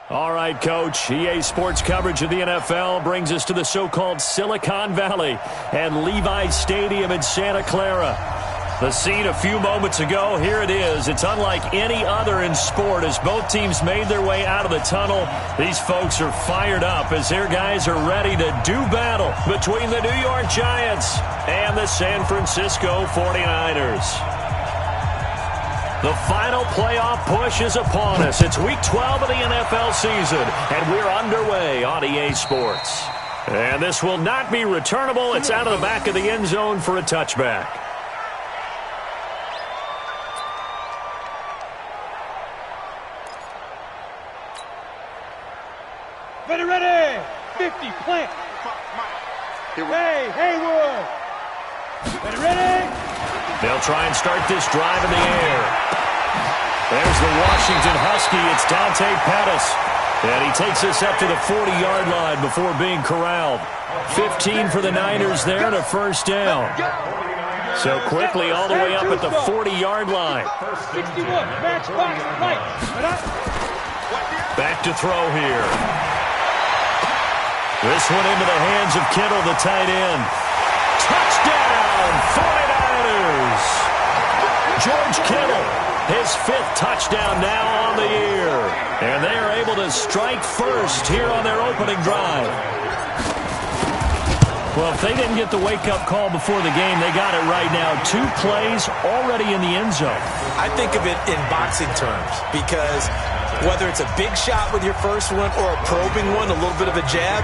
All right, Coach. EA Sports coverage of the NFL brings us to the so-called Silicon Valley and Levi's Stadium in Santa Clara. The scene a few moments ago, here it is. It's unlike any other in sport as both teams made their way out of the tunnel. These folks are fired up as their guys are ready to do battle between the New York Giants and the San Francisco 49ers. The final playoff push is upon us. It's Week 12 of the NFL season, and we're underway on EA Sports. And this will not be returnable. It's out of the back of the end zone for a touchback. Ready, 50, plant. Hey, Haywood. Ready. They'll try and start this drive in the air. There's the Washington Husky. It's Dante Pettis. And he takes us up to the 40-yard line before being corralled. 15 for the Niners there and a first down. So quickly all the way up at the 40-yard line. 61, match box, right. Back to throw here. This one into the hands of Kittle, the tight end. Touchdown, 49ers! George Kittle, his 5th touchdown now on the year. And they are able to strike first here on their opening drive. Well, if they didn't get the wake-up call before the game, they got it right now. 2 plays already in the end zone. I think of it in boxing terms because whether it's a big shot with your first one or a probing one, a little bit of a jab,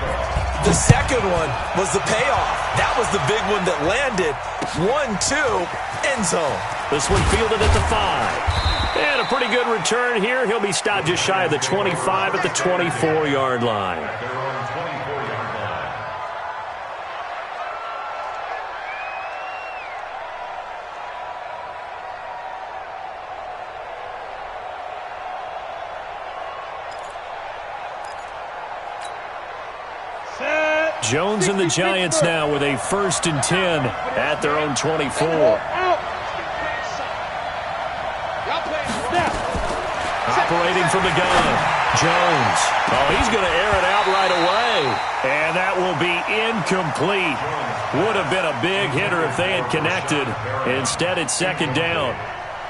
the second one was the payoff. That was the big one that landed. 1-2, end zone. This one fielded at the 5. And a pretty good return here. He'll be stopped just shy of the 25 at the 24-yard line. Jones and the Giants now with a 1st and 10 at their own 24. Operating from the gun, Jones. Oh, he's going to air it out right away. And that will be incomplete. Would have been a big hitter if they had connected. Instead, it's 2nd down.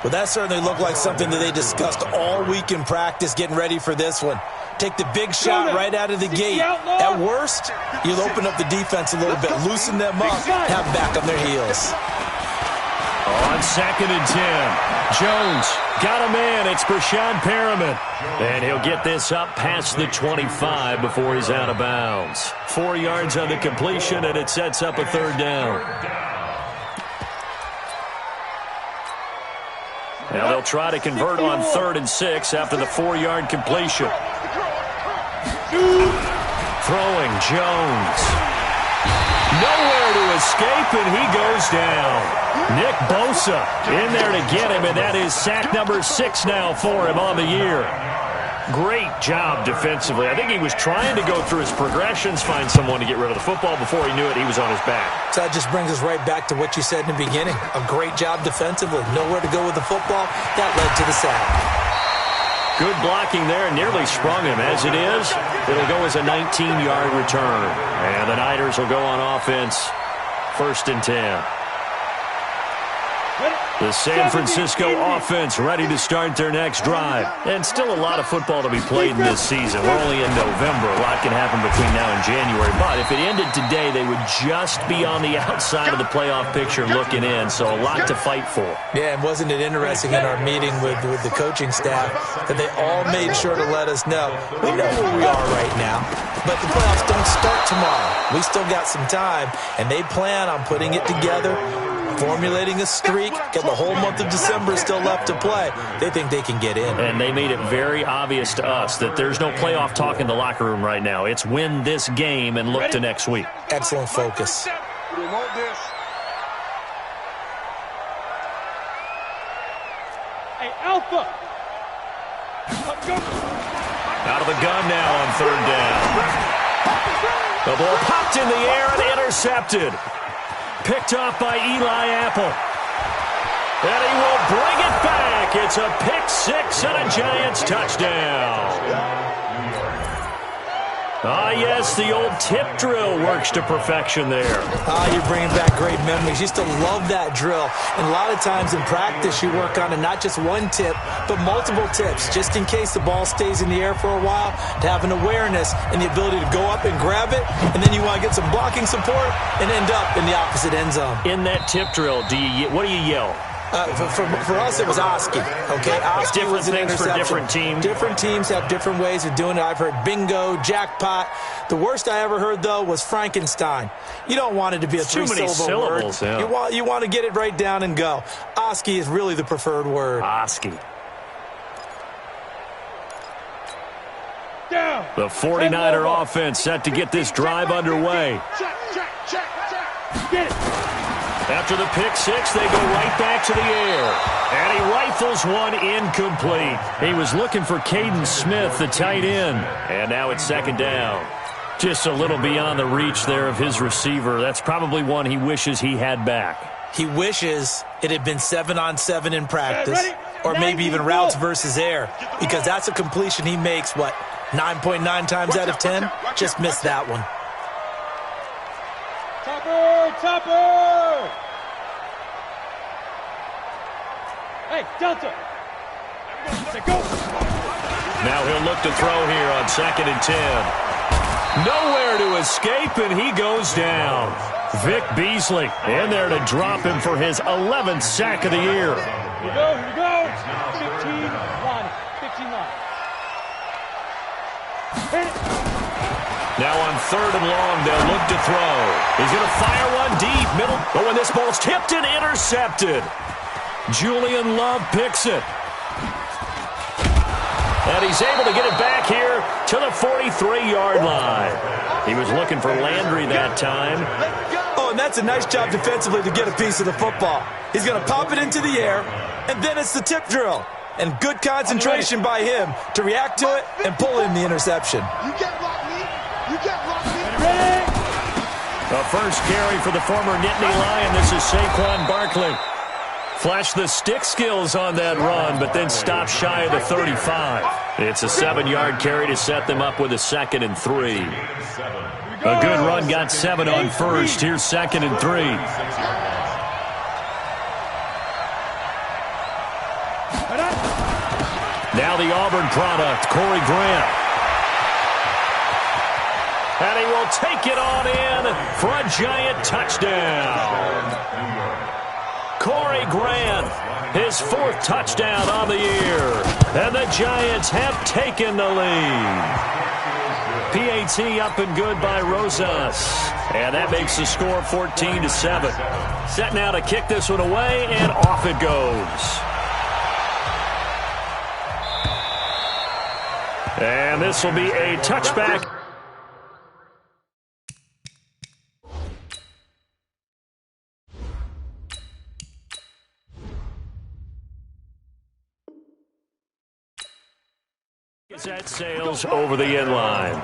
Well, that certainly looked like something that they discussed all week in practice getting ready for this one. Take the big shot right out of the gate. At worst, you'll open up the defense a little bit, loosen them up, have back on their heels. On 2nd and 10, Jones got a man. It's Brashad Perriman. And he'll get this up past the 25 before he's out of bounds. 4 yards on the completion, and it sets up a 3rd down. Now they'll try to convert on 3rd and 6 after the 4-yard completion. Throwing Jones. Nowhere to escape, and he goes down. Nick Bosa in there to get him, and that is sack number 6 now for him on the year. Great job defensively. I think he was trying to go through his progressions, find someone to get rid of the football. Before he knew it, he was on his back. So that just brings us right back to what you said in the beginning. A great job defensively. Nowhere to go with the football. That led to the sack. Good blocking there, nearly sprung him. As it is, it'll go as a 19-yard return. And the Niners will go on offense, 1st and 10. The San Francisco offense ready to start their next drive. And still a lot of football to be played in this season. We're only in November. A lot can happen between now and January. But if it ended today, they would just be on the outside of the playoff picture looking in. So a lot to fight for. Yeah, and wasn't it interesting in our meeting with the coaching staff that they all made sure to let us know, we know where we are right now, but the playoffs don't start tomorrow. We still got some time, and they plan on putting it together, formulating a streak, got the whole month of December still left to play. They think they can get in. And they made it very obvious to us that there's no playoff talk in the locker room right now. It's win this game and look to next week. Excellent focus. Hey, Alpha. Out of the gun now on 3rd down. The ball popped in the air and intercepted. Picked off by Eli Apple. And he will bring it back It's a pick six and a Giants touchdown. Ah, yes, the old tip drill works to perfection there. Ah, you're bringing back great memories. Used to love that drill. And a lot of times in practice, you work on it, not just one tip, but multiple tips, just in case the ball stays in the air for a while, to have an awareness and the ability to go up and grab it, and then you want to get some blocking support and end up in the opposite end zone. In that tip drill, what do you yell? For us, it was Oski. Okay, Oski different was an things for interception. different teams. Different teams have different ways of doing it. I've heard bingo, jackpot. The worst I ever heard, though, was Frankenstein. You don't want it to be a three-syllable word. Yeah. You want to get it right down and go. Oski is really the preferred word. Oski. Down. The 49er offense set to get this drive underway. Get it. After the pick six, they go right back to the air. And he rifles one incomplete. He was looking for Caden Smith, the tight end. And now it's second down. Just a little beyond the reach there of his receiver. That's probably one he wishes he had back. He wishes it had been 7-on-7 in practice, or maybe even routes versus air, because that's a completion he makes, 9.9 times out of 10? Just missed that one. Topper! Hey, Delta! Go! Now he'll look to throw here on 2nd and 10. Nowhere to escape, and he goes down. Vic Beasley in there to drop him for his 11th sack of the year. Here we go. 15 line. Hit it. Now on 3rd and long, they'll look to throw. He's going to fire one deep, middle. But when this ball's tipped and intercepted, Julian Love picks it. And he's able to get it back here to the 43-yard line. He was looking for Landry that time. Oh, and that's a nice job defensively to get a piece of the football. He's going to pop it into the air, and then it's the tip drill. And good concentration by him to react to it and pull in the interception. You can't block me. You can't block me. Ready? A first carry for the former Nittany Lion. This is Saquon Barkley. Flashed the stick skills on that run, but then stopped shy of the 35. It's a 7-yard carry to set them up with a 2nd and 3. A good run got 7 on first. Here's 2nd and 3. Now the Auburn product, Corey Grant. And he will take it on in for a Giant touchdown. Corey Grant, his 4th touchdown on the year. And the Giants have taken the lead. PAT up and good by Rosas. And that makes the score 14-7. Set now to kick this one away, and off it goes. And this will be a touchback. That sails over the end line.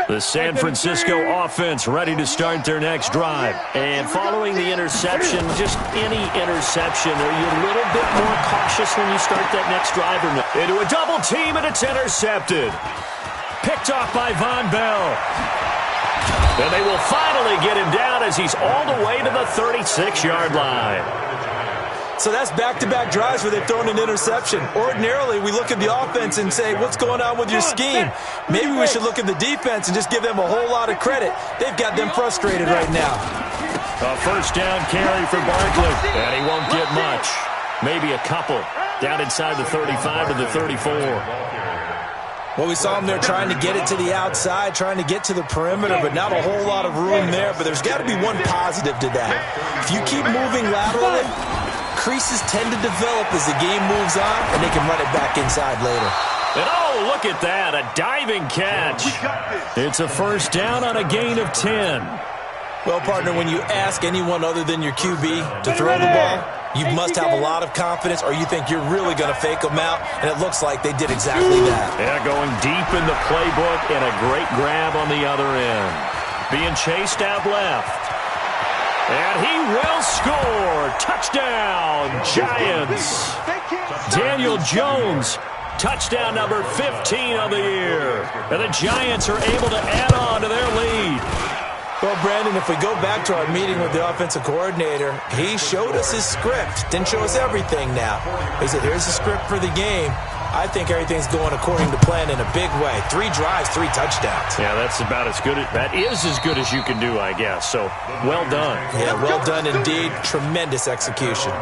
The San Francisco offense ready to start their next drive. And following the interception, just any interception, are you a little bit more cautious when you start that next drive or no? Into a double team, and it's intercepted. Picked off by Von Bell. And they will finally get him down as he's all the way to the 36-yard line. So that's back-to-back drives where they've thrown an interception. Ordinarily, we look at the offense and say, what's going on with your scheme? Maybe we should look at the defense and just give them a whole lot of credit. They've got them frustrated right now. A first down carry for Barkley. And he won't get much. Maybe a couple. Down inside the 35 to the 34. Well, we saw him there trying to get it to the outside, trying to get to the perimeter, but not a whole lot of room there. But there's got to be one positive to that. If you keep moving laterally, creases tend to develop as the game moves on, and they can run it back inside later. And oh, look at that, a diving catch. It's a first down on a gain of 10. Well, partner, when you ask anyone other than your QB to throw the ball, You must have a lot of confidence, or you think you're really going to fake them out, and it looks like they did exactly that. Yeah, going deep in the playbook and a great grab on the other end. Being chased out left. And he will score. Touchdown, Giants. Daniel Jones, touchdown number 15 of the year. And the Giants are able to add on to their lead. Well, Brandon, if we go back to our meeting with the offensive coordinator, he showed us his script. Didn't show us everything now. He said, here's the script for the game. I think everything's going according to plan in a big way. 3 drives, 3 touchdowns. Yeah, that's about as good. That is as good as you can do, I guess. So, well done. Yeah, well done indeed. Tremendous execution.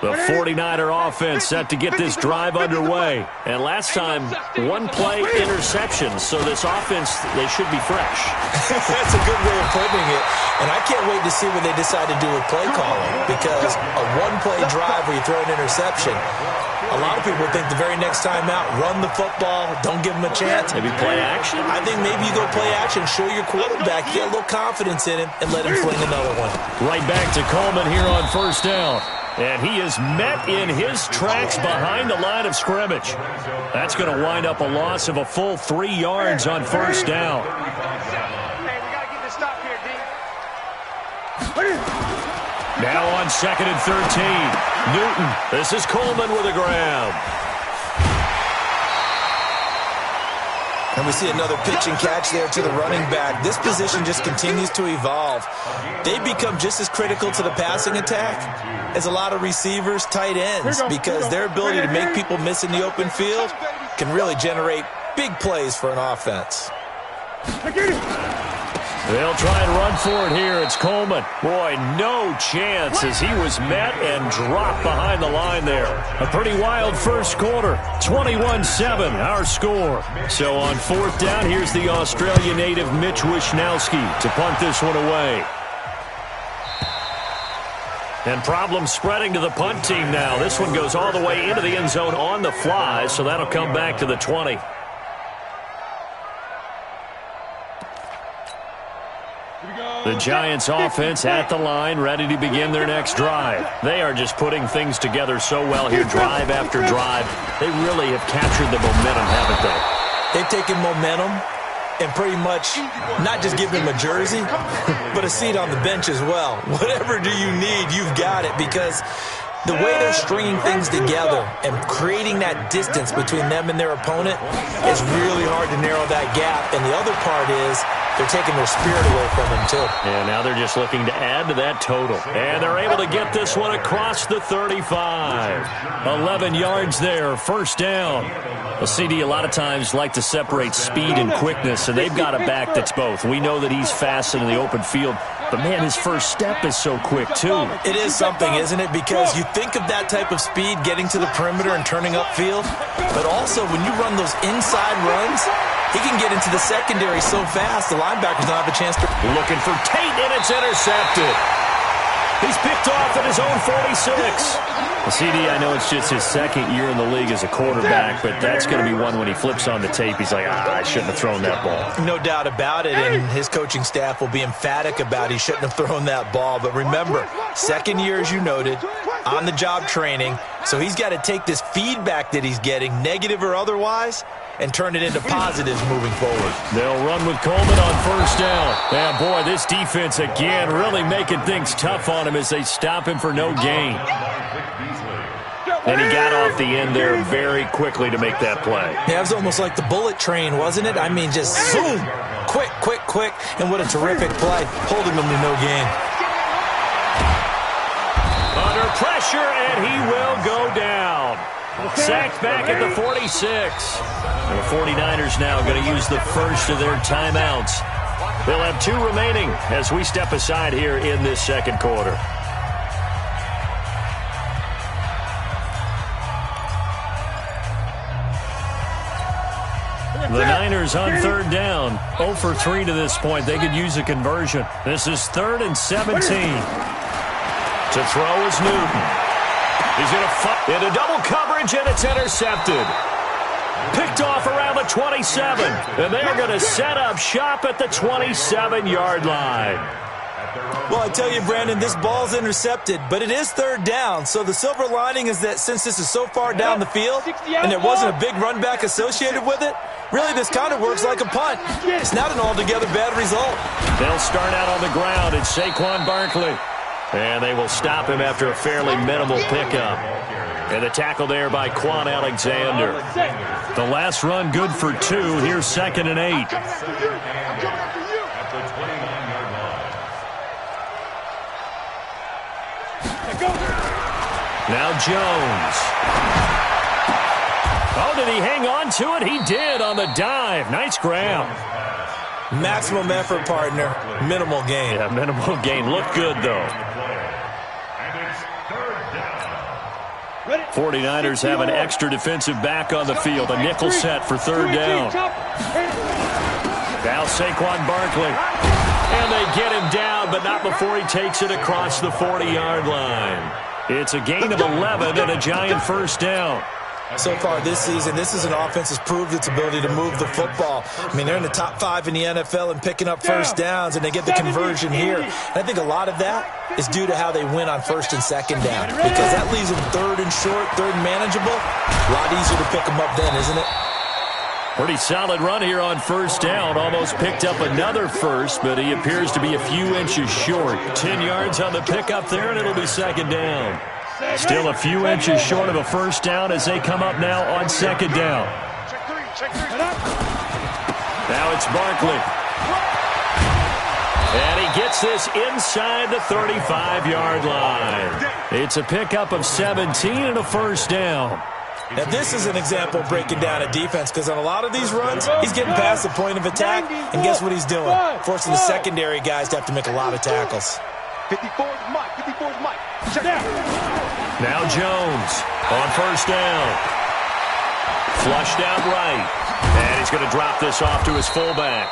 The 49er offense set to get this drive underway. And last time, 1-play interception. So this offense, they should be fresh. That's a good way of putting it. And I can't wait to see what they decide to do with play calling. Because a 1-play drive where you throw an interception, a lot of people think the very next time out, run the football, don't give them a chance. Maybe play action? I think maybe you go play action, show your quarterback, get a little confidence in him, and let him fling another one. Right back to Coleman here on first down. And he is met in his tracks behind the line of scrimmage. That's going to wind up a loss of a full 3 yards on first down. Hey, we got to get this stop here, D. Now on 2nd and 13. Newton. This is Coleman with a grab. And we see another pitch and catch there to the running back. This position just continues to evolve. They become just as critical to the passing attack as a lot of receivers, tight ends, because their ability to make people miss in the open field can really generate big plays for an offense. They'll try and run for it here. It's Coleman. Boy, no chance as he was met and dropped behind the line there. A pretty wild first quarter. 21-7, our score. So on 4th down, here's the Australian native Mitch Wishnowsky to punt this one away. And problems spreading to the punt team now. This one goes all the way into the end zone on the fly, so that'll come back to the 20. The Giants offense at the line, ready to begin their next drive. They are just putting things together so well here, drive after drive. They really have captured the momentum, haven't they? They've taken momentum and pretty much not just give them a jersey, but a seat on the bench as well. Whatever do you need, you've got it, because the way they're stringing things together and creating that distance between them and their opponent is really hard to narrow that gap. And the other part is they're taking their spirit away from them, too. And now they're just looking to add to that total. And they're able to get this one across the 35. 11 yards there, first down. Well, CD, a lot of times like to separate speed and quickness, and they've got a back that's both. We know that he's fast in the open field, but, man, his first step is so quick, too. It is something, isn't it? Because you think of that type of speed getting to the perimeter and turning upfield, but also when you run those inside runs, he can get into the secondary so fast the linebackers don't have a chance to. Looking for Tate, and it's intercepted. He's picked off at his own 46. Well, CD, I know it's just his second year in the league as a quarterback, but that's going to be one when he flips on the tape. He's like, I shouldn't have thrown that ball. No doubt about it, and his coaching staff will be emphatic about he shouldn't have thrown that ball. But remember, second year, as you noted, on-the-job training, so he's got to take this feedback that he's getting, negative or otherwise, and turn it into positives moving forward. They'll run with Coleman on first down. Yeah, boy, this defense again really making things tough on him as they stop him for no gain. And he got off the end there very quickly to make that play. Yeah, it was almost like the bullet train, wasn't it? I mean, just zoom, quick, quick, quick, and what a terrific play, holding him to no gain. Under pressure, and he will go down. Sacked back at the 46. And the 49ers now going to use the first of their timeouts. They'll have 2 remaining as we step aside here in this second quarter. The Niners on third down. 0 for 3 to this point. They could use a conversion. This is 3rd and 17. To throw is Newton. He's going to fight into double coverage, and it's intercepted. Picked off around the 27. And they're going to set up shop at the 27-yard line. Well, I tell you, Brandon, this ball's intercepted, but it is third down. So the silver lining is that since this is so far down the field and there wasn't a big run back associated with it, really this kind of works like a punt. It's not an altogether bad result. They'll start out on the ground. It's Saquon Barkley. And they will stop him after a fairly minimal pickup. And the tackle there by Quan Alexander. The last run good for 2. Here's 2nd and 8. Now Jones. Oh, did he hang on to it? He did on the dive. Nice grab. Maximum effort, partner. Minimal gain. Yeah, minimal gain. Looked good, though. 49ers have an extra defensive back on the field. A nickel set for third down. Now Saquon Barkley. And they get him down, but not before he takes it across the 40-yard line. It's a gain of 11 and a giant first down. So far this season, this is an offense that's proved its ability to move the football. I mean, they're in the top 5 in the NFL and picking up first downs, and they get the conversion here. And I think a lot of that is due to how they win on first and second down, because that leaves them third and short, third and manageable. A lot easier to pick them up then, isn't it? Pretty solid run here on first down. Almost picked up another first, but he appears to be a few inches short. 10 yards on the pickup there, and it'll be second down. Still a few inches short of a first down as they come up now on second down. Now it's Barkley. And he gets this inside the 35-yard line. It's a pickup of 17 and a first down. Now, this is an example of breaking down a defense, because on a lot of these runs, he's getting past the point of attack, and guess what he's doing? Forcing the secondary guys to have to make a lot of tackles. 54's Mike. 54's Mike. Check down. Now Jones on first down. Flushed out right. And he's going to drop this off to his fullback.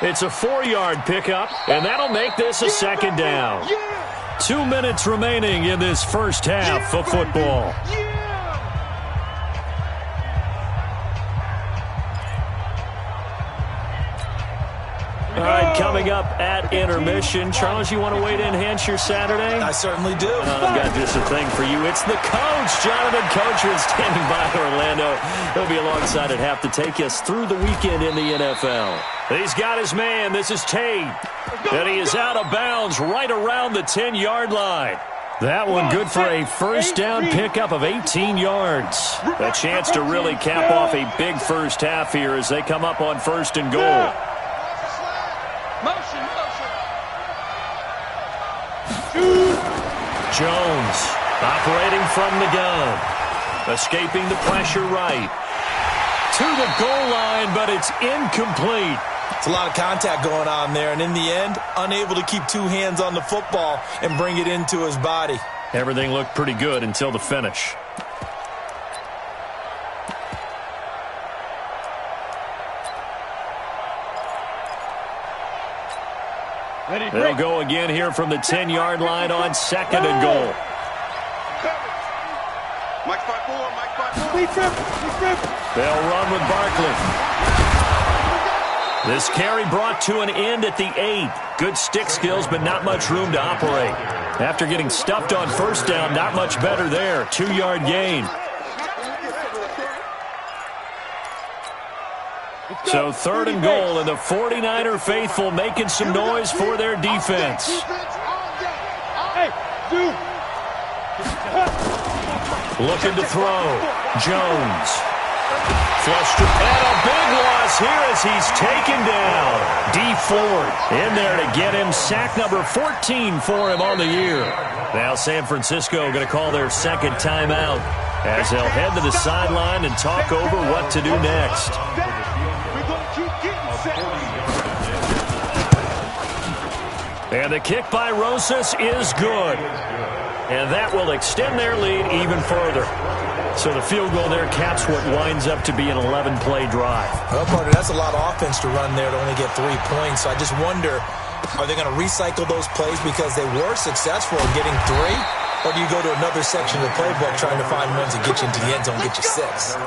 It's a 4-yard pickup, and that'll make this a second down. 2 minutes remaining in this first half of football. All right, coming up at intermission. Charles, you want to wait in, enhance your Saturday? I certainly do. I've got just a thing for you. It's the coach, Jonathan Coachman, standing by Orlando. He'll be alongside at half to take us through the weekend in the NFL. He's got his man. This is Tate. And he is out of bounds right around the 10-yard line. That one good for a first down pickup of 18 yards. A chance to really cap off a big first half here as they come up on first and goal. Jones operating from the gun. Escaping the pressure right. To the goal line, but it's incomplete. It's a lot of contact going on there, and in the end, unable to keep 2 hands on the football and bring it into his body. Everything looked pretty good until the finish. They'll go again here from the 10-yard line on second and goal. Mike 5-4, Mike 5-4. They'll run with Barkley. This carry brought to an end at the 8. Good stick skills, but not much room to operate. After getting stuffed on first down, not much better there. 2-yard gain. So third and goal, and the 49er faithful making some noise for their defense. Looking to throw. Jones. Flushed and a big loss here as he's taken down. D Ford in there to get him. Sack number 14 for him on the year. Now San Francisco going to call their second timeout as they'll head to the sideline and talk over what to do next. And the kick by Rosas is good. And that will extend their lead even further. So the field goal there caps what winds up to be an 11-play drive. Well, partner, that's a lot of offense to run there to only get 3 points. So I just wonder, are they going to recycle those plays because they were successful in getting 3? Or do you go to another section of the playbook trying to find ones that get you into the end zone and get you 6?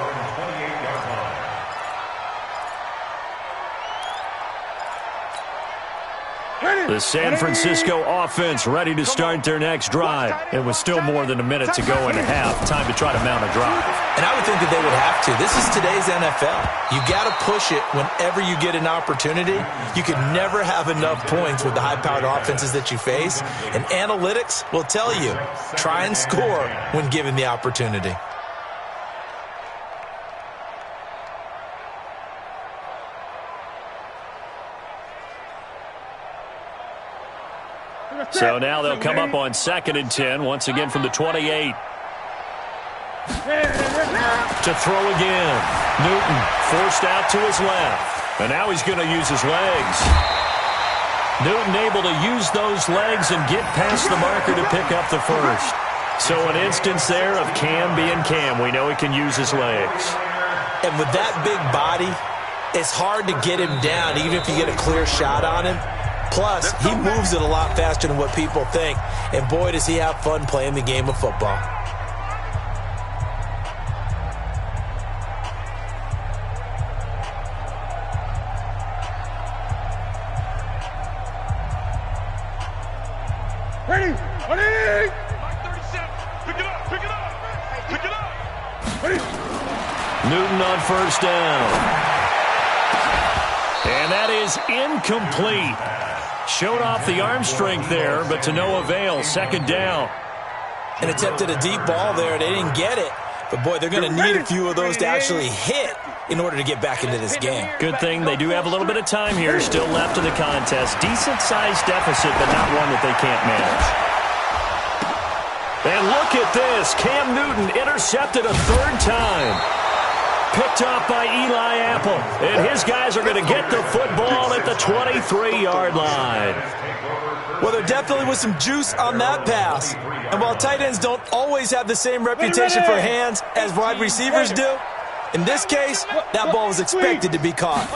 The San Francisco offense ready to start their next drive. It was still more than a minute to go in the half. Time to try to mount a drive. And I would think that they would have to. This is today's NFL. You got to push it whenever you get an opportunity. You can never have enough points with the high-powered offenses that you face. And analytics will tell you, try and score when given the opportunity. So now they'll come up on 2nd and 10, once again from the 28. To throw again. Newton forced out to his left. And now he's going to use his legs. Newton able to use those legs and get past the marker to pick up the first. So an instance there of Cam being Cam. We know he can use his legs. And with that big body, it's hard to get him down, even if you get a clear shot on him. Plus, he moves it a lot faster than what people think. And boy, does he have fun playing the game of football. Ready? Ready? 37. Pick it up. Pick it up. Pick it up. Ready? Newton on first down. And that is incomplete. Showed off the arm strength there, but to no avail. 2nd down. And attempted a deep ball there. They didn't get it. But, boy, they're going to need a few of those to actually hit in order to get back into this game. Good thing they do have a little bit of time here still left in the contest. Decent-sized deficit, but not one that they can't manage. And look at this. Cam Newton intercepted a 3rd time. Picked off by Eli Apple. And his guys are going to get the football at the 23-yard line. Well, there definitely was some juice on that pass. And while tight ends don't always have the same reputation for hands as wide receivers do, in this case, that ball was expected to be caught.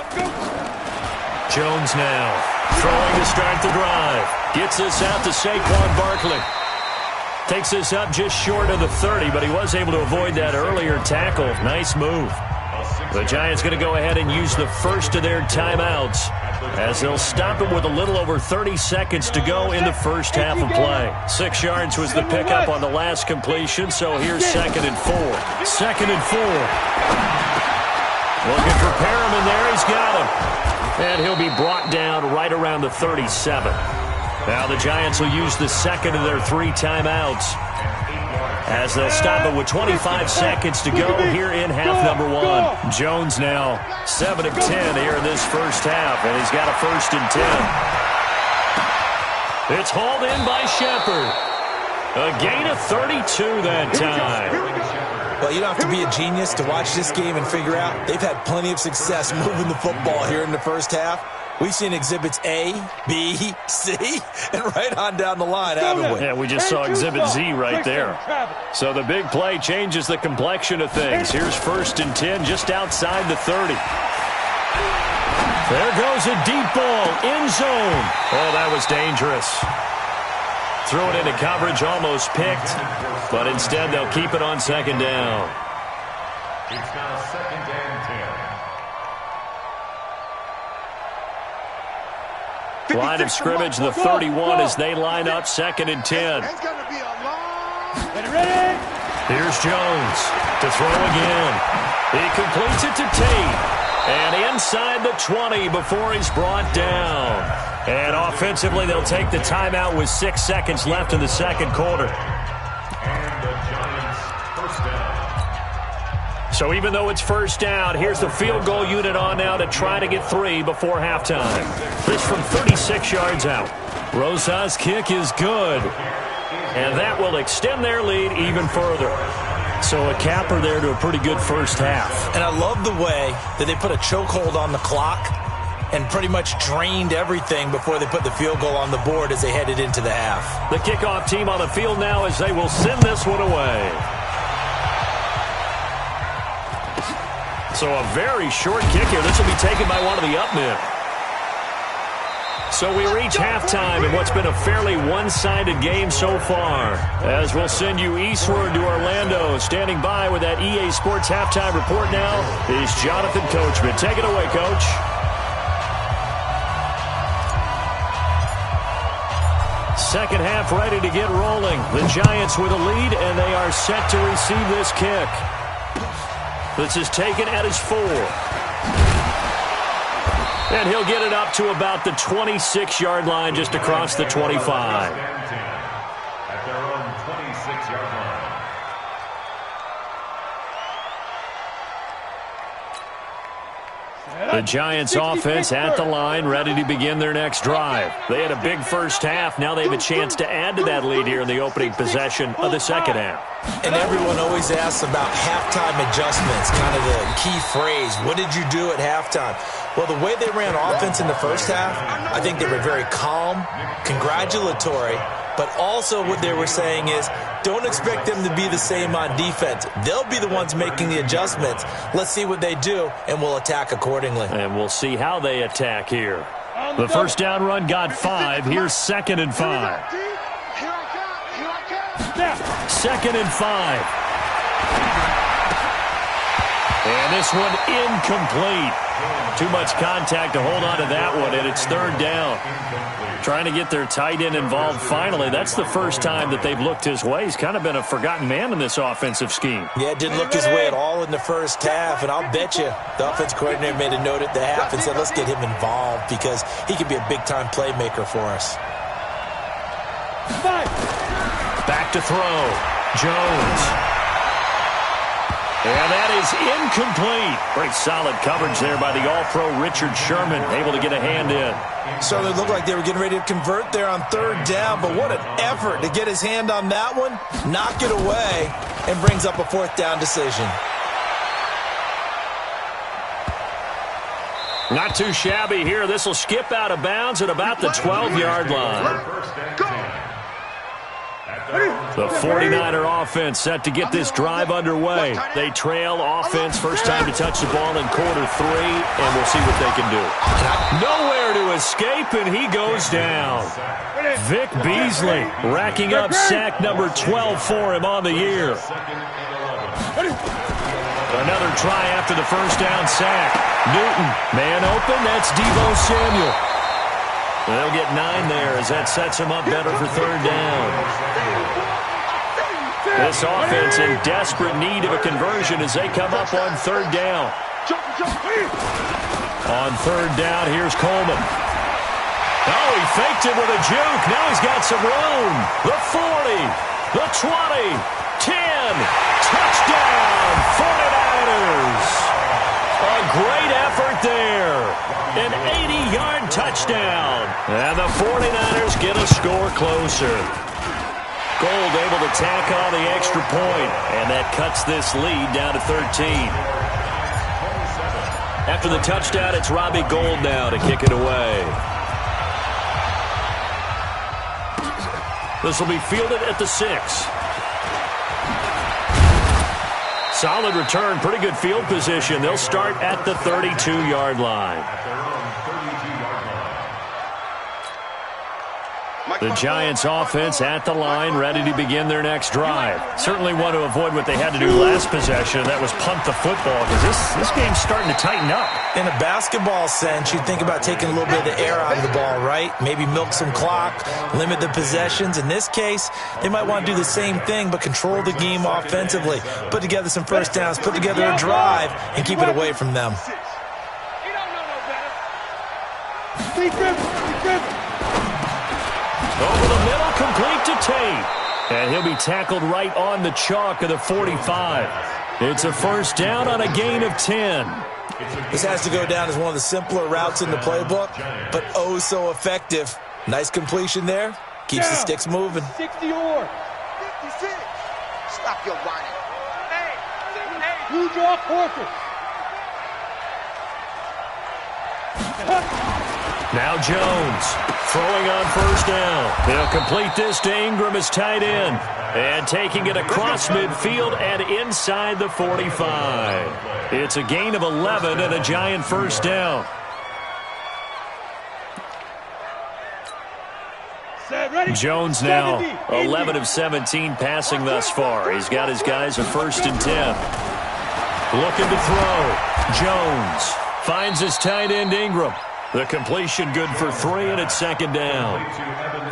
Jones now throwing to start the drive. Gets this out to Saquon Barkley. Takes this up just short of the 30, but he was able to avoid that earlier tackle. Nice move. The Giants going to go ahead and use the first of their timeouts as they'll stop him with a little over 30 seconds to go in the first half of play. 6 yards was the pickup on the last completion, so here's 2nd and 4. 2nd and 4. Looking for Perriman there. He's got him. And he'll be brought down right around the 37. Now the Giants will use the 2nd of their 3 timeouts as they'll stop it with 25 seconds to go here in half number 1. Jones now 7 of 10 here in this first half, and he's got a 1st and 10. It's hauled in by Shepard. A gain of 32 that time. Well, you don't have to be a genius to watch this game and figure out they've had plenty of success moving the football here in the first half. We've seen exhibits A, B, C, and right on down the line, haven't we? Yeah, we just saw exhibit Z right there. So the big play changes the complexion of things. Here's 1st and 10 just outside the 30. There goes a deep ball, end zone. Oh, that was dangerous. Threw it into coverage, almost picked, but instead they'll keep it on 2nd down. It's now 2nd and 10. Line of scrimmage, the 31 as they line up 2nd and 10. It's going to be a long... Ready? Here's Jones to throw again. He completes it to Tate. And inside the 20 before he's brought down. And offensively, they'll take the timeout with 6 seconds left in the 2nd quarter. And the Giants first down. So even though it's first down, here's the field goal unit on now to try to get 3 before halftime. This from 36 yards out. Rosa's kick is good. And that will extend their lead even further. So a capper there to a pretty good first half. And I love the way that they put a chokehold on the clock and pretty much drained everything before they put the field goal on the board as they headed into the half. The kickoff team on the field now as they will send this one away. So a very short kick here. This will be taken by one of the up men. So we reach halftime in what's been a fairly one-sided game so far. As we'll send you eastward to Orlando. Standing by with that EA Sports halftime report now is Jonathan Coachman. Take it away, Coach. second half ready to get rolling. The Giants with a lead, and they are set to receive this kick. This is taken at his 4. And he'll get it up to about the 26-yard line, just across the 25. At their own 26-yard line. The Giants offense at the line, ready to begin their next drive. They had a big first half. Now they have a chance to add to that lead here in the opening possession of the second half. And everyone always asks about halftime adjustments, kind of the key phrase. What did you do at halftime? Well, the way they ran offense in the first half, I think they were very calm, congratulatory, but also what they were saying is, don't expect them to be the same on defense. They'll be the ones making the adjustments. Let's see what they do, and we'll attack accordingly. And we'll see how they attack here. The first down run got 5. Here's 2nd and 5. 2nd and 5. And this one incomplete. Too much contact to hold on to that one, and it's 3rd down. Trying to get their tight end involved finally. That's the first time that they've looked his way. He's kind of been a forgotten man in this offensive scheme. Yeah, it didn't look his way at all in the first half, and I'll bet you the offense coordinator made a note at the half and said, let's get him involved because he could be a big-time playmaker for us. Back to throw. Jones. And that is incomplete. Great solid coverage there by the All-Pro Richard Sherman, able to get a hand in. So it looked like they were getting ready to convert there on 3rd down, but what an effort to get his hand on that one, knock it away, and brings up a 4th down decision. Not too shabby here. This will skip out of bounds at about the 12-yard line. The 49er offense set to get this drive underway. They trail offense, first time to touch the ball in quarter 3, and we'll see what they can do. Nowhere to escape, and he goes down. Vic Beasley racking up sack number 12 for him on the year. Another try after the first down sack. Newton, man open, that's Deebo Samuel. They'll get 9 there as that sets him up better for 3rd down. This offense in desperate need of a conversion as they come up on 3rd down. On 3rd down, here's Coleman. Oh, he faked it with a juke. Now he's got some room. The 40, the 20, 10. Touchdown, 49ers. A great effort there. An 80-yard touchdown. And the 49ers get a score closer. Gold able to tack on the extra point, and that cuts this lead down to 13. After the touchdown, it's Robbie Gould now to kick it away. This will be fielded at the 6. Solid return, pretty good field position. They'll start at the 32-yard line. The Giants offense at the line, ready to begin their next drive. Certainly want to avoid what they had to do last possession. That was punt the football, because this game's starting to tighten up. In a basketball sense, you think about taking a little bit of the air out of the ball, right? Maybe milk some clock, limit the possessions. In this case, they might want to do the same thing, but control the game offensively. Put together some first downs, put together a drive, and keep it away from them. Over the middle, complete to Tate. And he'll be tackled right on the chalk of the 45. It's a first down on a gain of 10. This has to go down as one of the simpler routes in the playbook, but oh so effective. Nice completion there. Keeps the sticks moving. 60 or 56. Stop your whining. Hey, you draw quarter. Now Jones throwing on first down. They'll complete this to Ingram as tight end. And taking it across midfield and inside the 45. It's a gain of 11 and a Giant first down. Jones now 11 of 17 passing thus far. He's got his guys a 1st and 10. Looking to throw. Jones finds his tight end Ingram. The completion good for 3, and it's second down.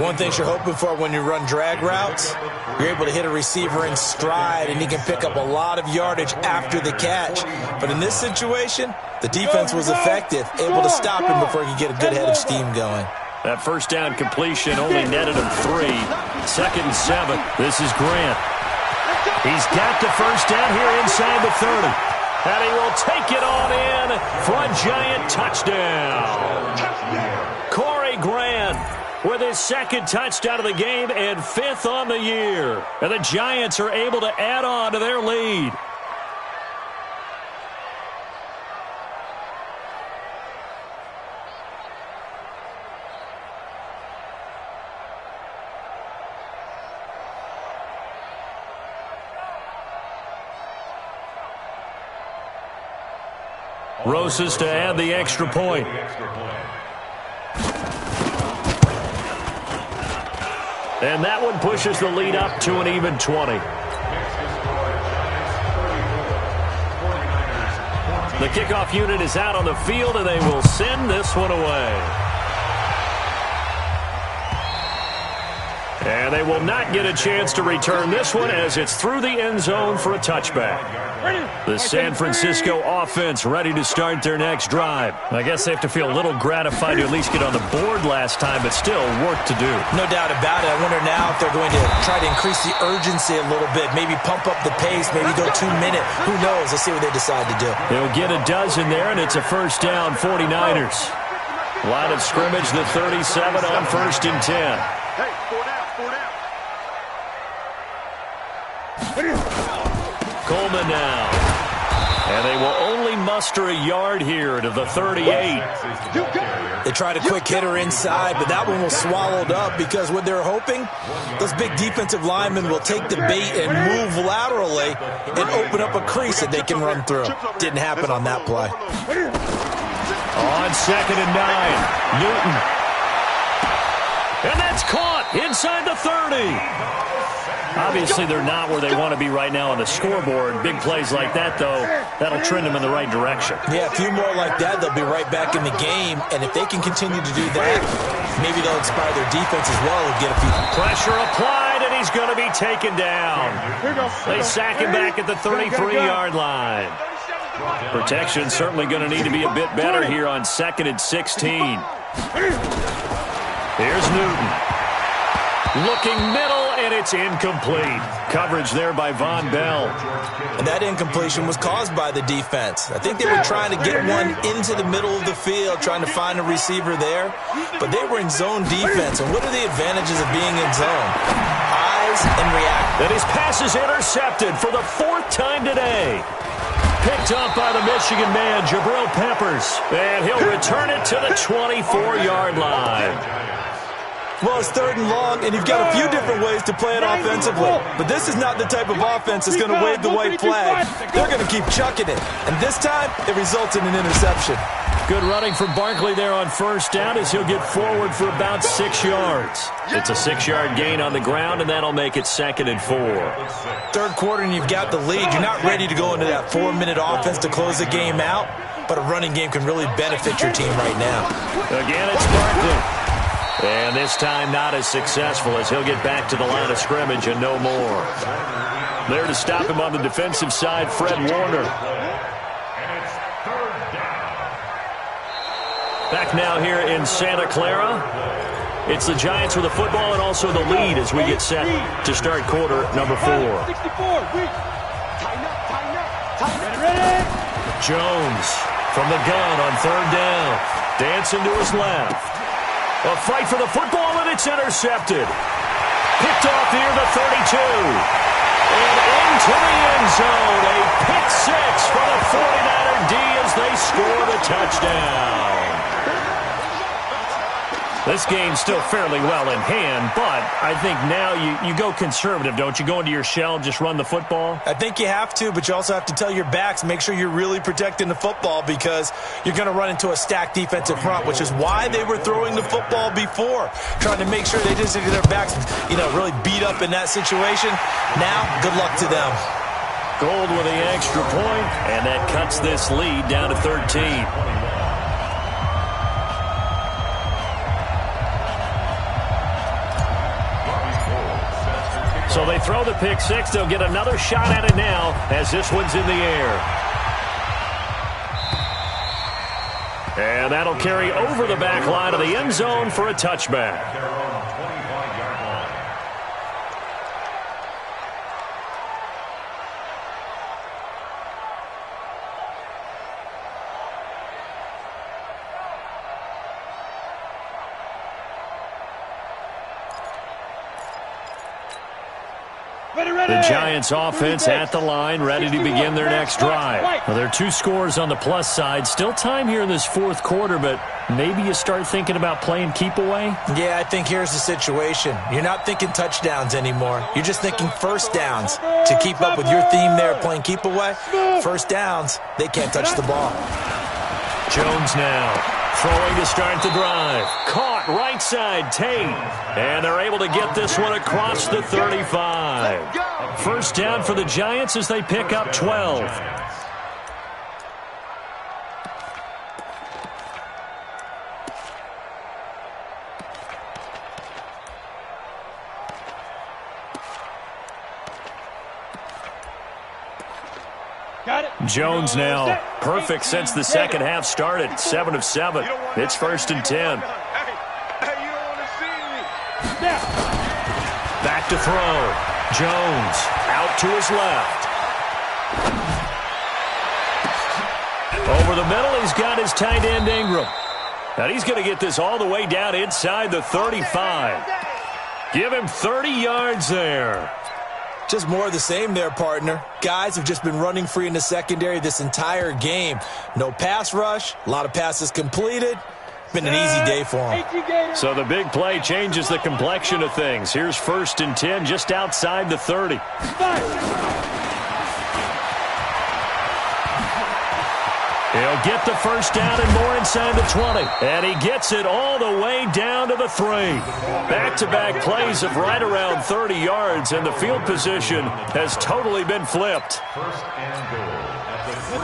One thing you're hoping for when you run drag routes, you're able to hit a receiver in stride, and he can pick up a lot of yardage after the catch. But in this situation, the defense was effective, able to stop him before he could get a good head of steam going. That first down completion only netted him 3. Second and 7. This is Grant. He's got the first down here inside the 30. And he will take it on in for a Giant touchdown. Corey Grant with his second touchdown of the game and 5th on the year. And the Giants are able to add on to their lead. Rosas to add the extra point. And that one pushes the lead up to an even 20. The kickoff unit is out on the field, and they will send this one away. And they will not get a chance to return this one as it's through the end zone for a touchback. The San Francisco offense ready to start their next drive. I guess they have to feel a little gratified to at least get on the board last time, but still work to do. No doubt about it. I wonder now if they're going to try to increase the urgency a little bit, maybe pump up the pace, maybe go 2-minute. Who knows? Let's see what they decide to do. They'll get a dozen there, and it's a first down, 49ers. Line of scrimmage, the 37 on 1st and 10. Hey, 4 down. Coleman now. And they will only muster a yard here to the 38. They tried a quick hitter inside, but that one was swallowed up because what they're hoping, those big defensive linemen will take the bait and move laterally and open up a crease that they can run through. Didn't happen on that play. On 2nd and 9, Newton. And that's caught inside the 30. Obviously, they're not where they want to be right now on the scoreboard. Big plays like that, though, that'll trend them in the right direction. Yeah, a few more like that, they'll be right back in the game. And if they can continue to do that, maybe they'll inspire their defense as well and get a few. Pressure applied, and he's going to be taken down. They sack him back at the 33-yard line. Protection certainly going to need to be a bit better here on 2nd and 16. Here's Newton. Looking middle, and it's incomplete. Coverage there by Von Bell. And that incompletion was caused by the defense. I think they were trying to get one into the middle of the field, trying to find a receiver there. But they were in zone defense. And what are the advantages of being in zone? Eyes and react. And his pass is intercepted for the 4th time today. Picked up by the Michigan man, Jabril Peppers. And he'll return it to the 24-yard line. Well, it's 3rd and long, and you've got a few different ways to play it offensively. But this is not the type of offense that's going to wave the white flag. They're going to keep chucking it. And this time, it results in an interception. Good running from Barkley there on 1st down as he'll get forward for about 6 yards. It's a 6-yard gain on the ground, and that'll make it 2nd and 4. 3rd quarter, and you've got the lead. You're not ready to go into that 4-minute offense to close the game out, but a running game can really benefit your team right now. Again, it's Barkley. And this time not as successful as he'll get back to the line of scrimmage and no more. There to stop him on the defensive side, Fred Warner. Back now here in Santa Clara. It's the Giants with the football and also the lead as we get set to start quarter number 4. Jones from the gun on 3rd down. Dancing to his left. A fight for the football, and it's intercepted. Picked off near the 32. And into the end zone. A pick 6 for the 49er D as they score the touchdown. This game's still fairly well in hand, but I think now you go conservative, don't you? Go into your shell and just run the football? I think you have to, but you also have to tell your backs, make sure you're really protecting the football because you're going to run into a stacked defensive front, which is why they were throwing the football before, trying to make sure they didn't get their backs, really beat up in that situation. Now, good luck to them. Gold with the extra point, and that cuts this lead down to 13. So they throw the pick six. They'll get another shot at it now as this one's in the air. And that'll carry over the back line of the end zone for a touchback. The Giants offense at the line, ready to begin their next drive. Well, there are 2 scores on the plus side. Still time here in this fourth quarter, but maybe you start thinking about playing keep away? Yeah, I think here's the situation. You're not thinking touchdowns anymore. You're just thinking first downs. To keep up with your theme there, playing keep away, first downs, they can't touch the ball. Jones now. Throwing to start the drive. Caught right side, Tate. And they're able to get this one across the 35. First down for the Giants as they pick up 12. Jones now perfect since the second half started. 7 of 7. It's 1st and 10. Back to throw. Jones out to his left. Over the middle, he's got his tight end Ingram. And he's going to get this all the way down inside the 35. Give him 30 yards there. Just more of the same there, partner. Guys have just been running free in the secondary this entire game. No pass rush, a lot of passes completed. Been an easy day for them. So the big play changes the complexion of things. Here's 1st and 10 just outside the 30. He'll get the first down and more inside the 20. And he gets it all the way down to the 3. Back-to-back plays of right around 30 yards, and the field position has totally been flipped.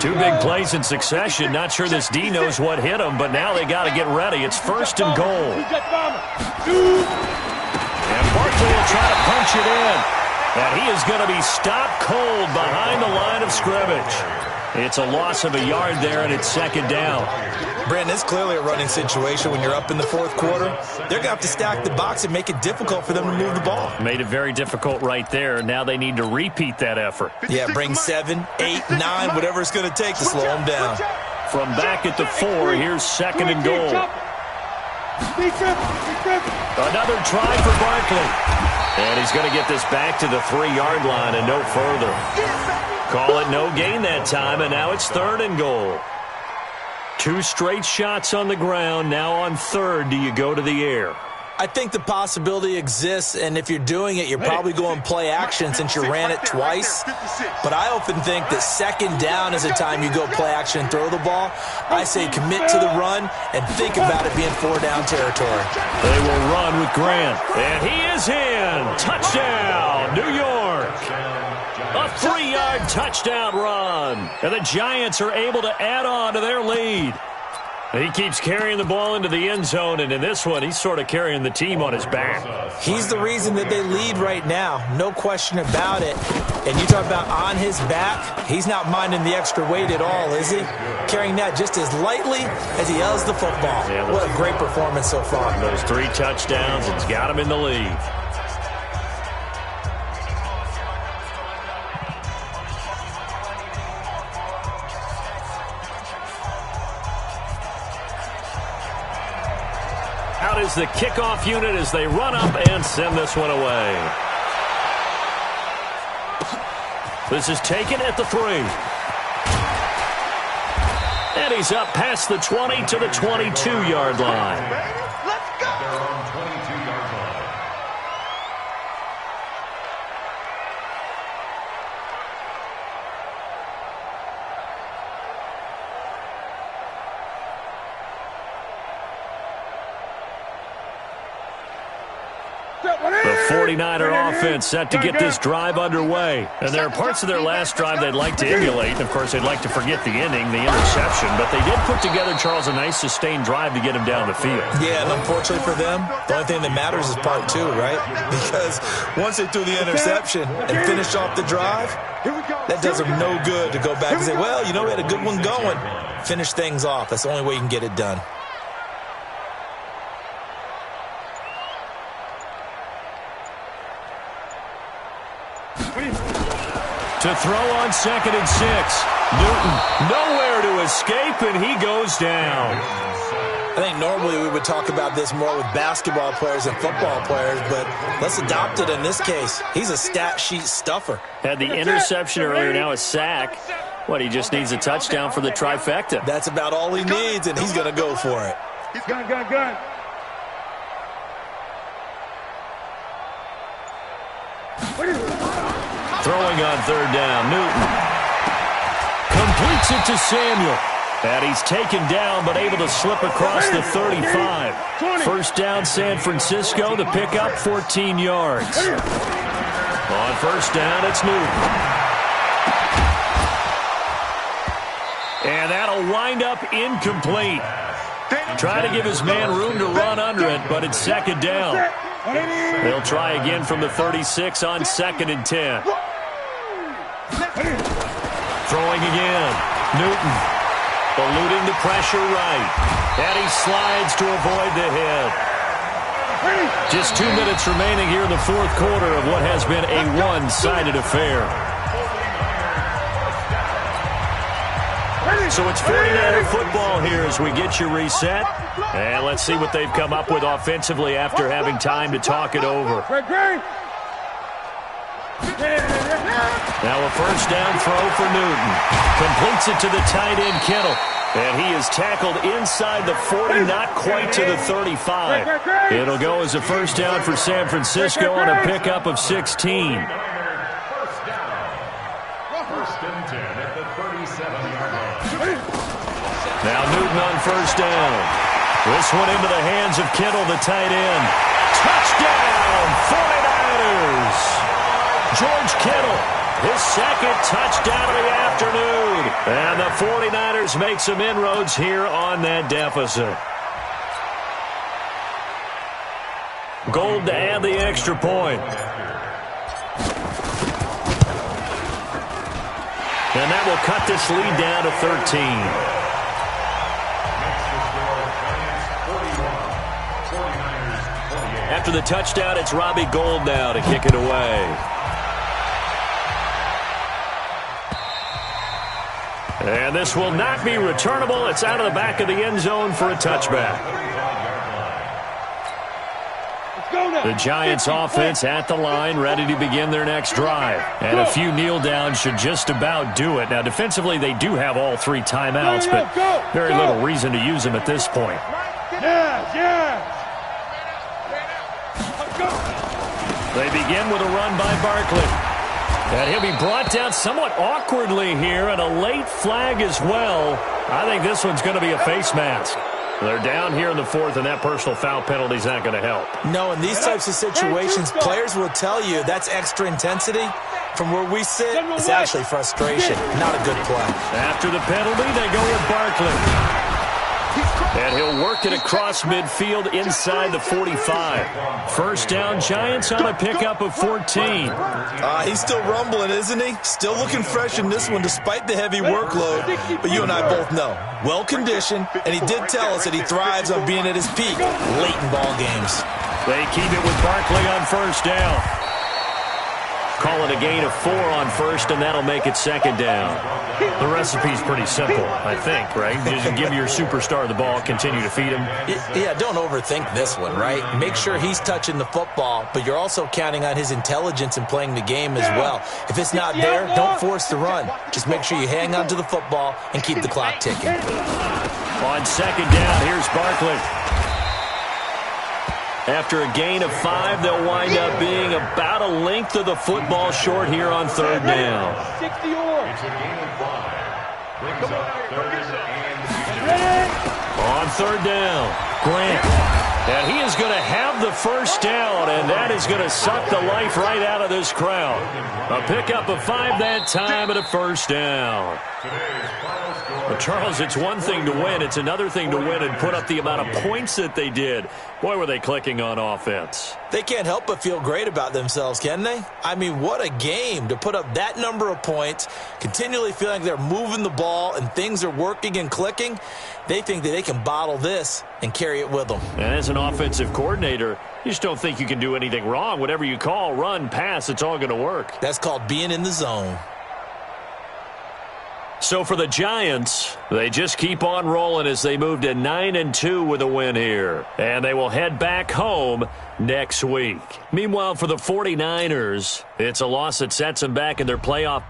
2 big plays in succession. Not sure this D knows what hit him, but now they got to get ready. It's 1st and goal. And Barkley will try to punch it in. And he is going to be stopped cold behind the line of scrimmage. It's a loss of a yard there, and it's 2nd down. Brandon, it's clearly a running situation when you're up in the 4th quarter. They're going to have to stack the box and make it difficult for them to move the ball. Made it very difficult right there. Now they need to repeat that effort. Yeah, bring 7, 8, 9, whatever it's going to take to slow them down. From back at the 4, here's 2nd and goal. Another try for Barkley. And he's going to get this back to the 3-yard line and no further. Call it no gain that time, and now it's 3rd and goal. 2 straight shots on the ground. Now on 3rd, do you go to the air? I think the possibility exists, and if you're doing it, you're probably going play action since you ran it twice. But I often think that 2nd down is a time you go play action and throw the ball. I say commit to the run and think about it being 4-down territory. They will run with Grant, and he is in. Touchdown, New York. A 3-yard touchdown run. And the Giants are able to add on to their lead. He keeps carrying the ball into the end zone, and in this one, he's sort of carrying the team on his back. He's the reason that they lead right now. No question about it. And you talk about on his back, he's not minding the extra weight at all, is he? Carrying that just as lightly as he does the football. Yeah, what a great performance so far. Those 3 touchdowns, it's got him in the lead. Out is the kickoff unit as they run up and send this one away. This is taken at the 3. And he's up past the 20 to the 22-yard line. Let's go! The 49er offense set to get this drive underway. And there are parts of their last drive they'd like to emulate. Of course, they'd like to forget the ending, the interception. But they did put together, Charles, a nice sustained drive to get him down the field. Yeah, and unfortunately for them, the only thing that matters is part two, right? Because once they threw the interception and finished off the drive, that does them no good to go back and say, well, you know, we had a good one going. Finish things off. That's the only way you can get it done. To throw on 2nd and 6. Newton nowhere to escape, and he goes down. I think normally we would talk about this more with basketball players and football players, but let's adopt it in this case. He's a stat sheet stuffer. Had the interception earlier, now a sack. What, he just needs a touchdown for the trifecta. That's about all he needs, and he's going to go for it. He's gun. Throwing on 3rd down, Newton completes it to Samuel. And he's taken down, but able to slip across the 35. 1st down, San Francisco. The pickup, 14 yards. On 1st down, it's Newton. And that'll wind up incomplete. Trying to give his man room to run under it, but it's 2nd down. They'll try again from the 36 on 2nd and 10. Throwing again. Newton eluding the pressure right. And he slides to avoid the hit. Just 2 minutes remaining here in the 4th quarter of what has been a one-sided affair. So it's 49er football here as we get you reset. And let's see what they've come up with offensively after having time to talk it over. Now a 1st down throw for Newton. Completes it to the tight end, Kittle. And he is tackled inside the 40, not quite to the 35. It'll go as a 1st down for San Francisco on a pickup of 16. 1st and 10 at the 37-yard line. Now Newton on 1st down. This one into the hands of Kittle, the tight end. Touchdown, 49ers! George Kittle, his 2nd touchdown of the afternoon. And the 49ers make some inroads here on that deficit. Gold to add the extra point. And that will cut this lead down to 13. After the touchdown, it's Robbie Gould now to kick it away. And this will not be returnable. It's out of the back of the end zone for a touchback. The Giants offense at the line, ready to begin their next drive. And a few kneel downs should just about do it. Now, defensively, they do have all 3 timeouts, but very little reason to use them at this point. They begin with a run by Barkley. And he'll be brought down somewhat awkwardly here, and a late flag as well. I think this one's going to be a face mask. They're down here in the 4th, and that personal foul penalty is not going to help. No, in these types of situations, players will tell you that's extra intensity. From where we sit, it's actually frustration, not a good play. After the penalty, they go with Barkley. And he'll work it across midfield inside the 45. 1st down, Giants on a pickup of 14. He's still rumbling, isn't he? Still looking fresh in this one despite the heavy workload. But you and I both know, well-conditioned, and he did tell us that he thrives on being at his peak late in ball games. They keep it with Barkley on 1st down. Call it a gain of 4 on 1st, and that'll make it 2nd down. The recipe's pretty simple, I think, right? Just give your superstar the ball, continue to feed him. Yeah, don't overthink this one, right? Make sure he's touching the football, but you're also counting on his intelligence in playing the game as well. If it's not there, don't force the run. Just make sure you hang on to the football and keep the clock ticking. On 2nd down, here's Barkley. After a gain of 5, they'll wind up being about a length of the football short here on 3rd down. It's a gain of 5. Brings up 3rd and 10. On third down, Grant. And he is going to have the first down, and that is going to suck the life right out of this crowd. A pickup of 5 that time and a first down. Well, Charles, it's one thing to win. It's another thing to win and put up the amount of points that they did. Boy, were they clicking on offense. They can't help but feel great about themselves, can they? I mean, what a game to put up that number of points, continually feeling like they're moving the ball and things are working and clicking. They think that they can bottle this and carry it with them. And as an offensive coordinator, you just don't think you can do anything wrong. Whatever you call, run, pass, it's all going to work. That's called being in the zone. So for the Giants, they just keep on rolling as they move to 9-2 with a win here. And they will head back home next week. Meanwhile, for the 49ers, it's a loss that sets them back in their playoff